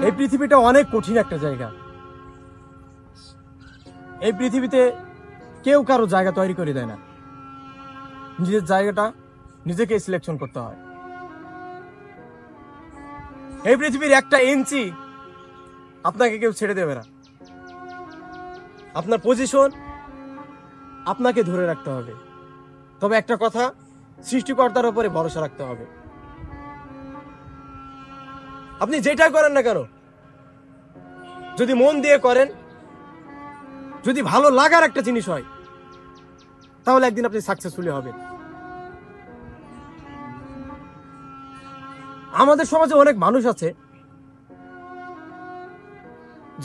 এই পৃথিবীটা অনেক কঠিন একটা জায়গা। এই পৃথিবীতে কেউ কারো জায়গা তৈরি করে দেয় না, নিজের জায়গাটা নিজেকে সিলেকশন করতে হয়। এই পৃথিবীর একটা ইঞ্চি আপনাকে কেউ ছেড়ে দেবে না। আপনার পজিশন আপনাকে ধরে রাখতে হবে। তবে একটা কথা, সৃষ্টিকর্তার উপরে ভরসা রাখতে হবে। আপনি যেটাই করেন না কেন, যদি মন দিয়ে করেন, যদি ভালো লাগার একটা জিনিস হয়, তাহলে একদিন আপনি সাকসেসফুলি হবেন। আমাদের সমাজে অনেক মানুষ আছে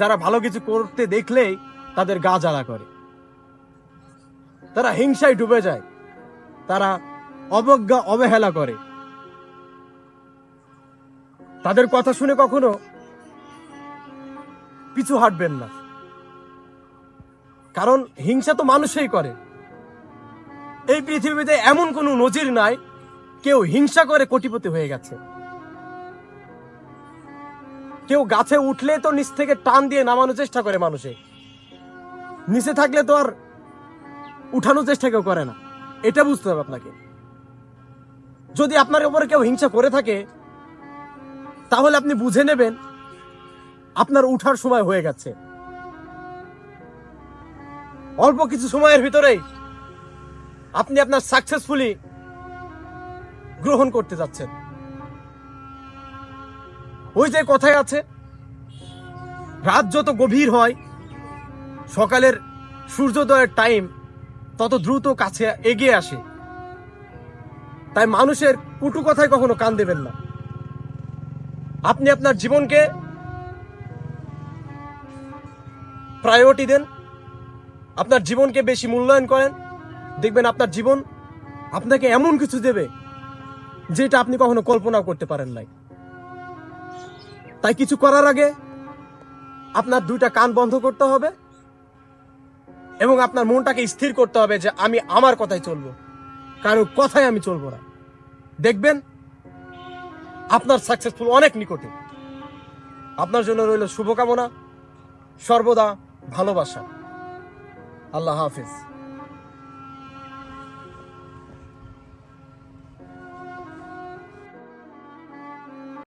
যারা ভালো কিছু করতে দেখলেই তাদের গা জ্বালা করে, তারা হিংসায় ডুবে যায়, তারা অবজ্ঞা অবহেলা করে। তাদের কথা শুনে কখনো পিছু হাঁটবেন না, কারণ হিংসা তো মানুষই করে। এই পৃথিবীতে এমন কোনো নজির নাই কেউ হিংসা করে কোটিপতি হয়ে গেছে। কেউ গাছে উঠলে তো নিচ থেকে টান দিয়ে নামানোর চেষ্টা করে, মানুষে নিচে থাকলে তো আর উঠানোর চেষ্টা কেউ করে না। এটা বুঝতে হবে আপনাকে। যদি আপনার উপরে কেউ হিংসা করে থাকে, তাহলে আপনি বুঝে নেবেন আপনার উঠার সময় হয়ে গেছে। অল্প কিছু সময়ের ভিতরেই আপনি আপনার সাকসেসফুলি গ্রহণ করতে যাচ্ছেন। ওই যে কথায় আছে, রাত যত গভীর হয়, সকালের সূর্যোদয়ের টাইম তত দ্রুত কাছে এগিয়ে আসে। তাই মানুষের কটু কথায় কখনো কান দেবেন না। আপনি আপনার জীবনকে প্রায়োরিটি দেন, আপনার জীবনকে বেশি মূল্যায়ন করেন, দেখবেন আপনার জীবন আপনাকে এমন কিছু দেবে যেটা আপনি কখনো কল্পনা করতে পারেন নাই। তাই কিছু করার আগে আপনার দুইটা কান বন্ধ করতে হবে এবং আপনার মনটাকে স্থির করতে হবে যে আমি আমার কথাই চলবো, কারো কথায় আমি চলবো না। দেখবেন আপনার সাকসেসফুল অনেক নিকটে। আপনার জন্য রইল শুভকামনা, সর্বদা ভালোবাসা। আল্লাহ হাফিজ।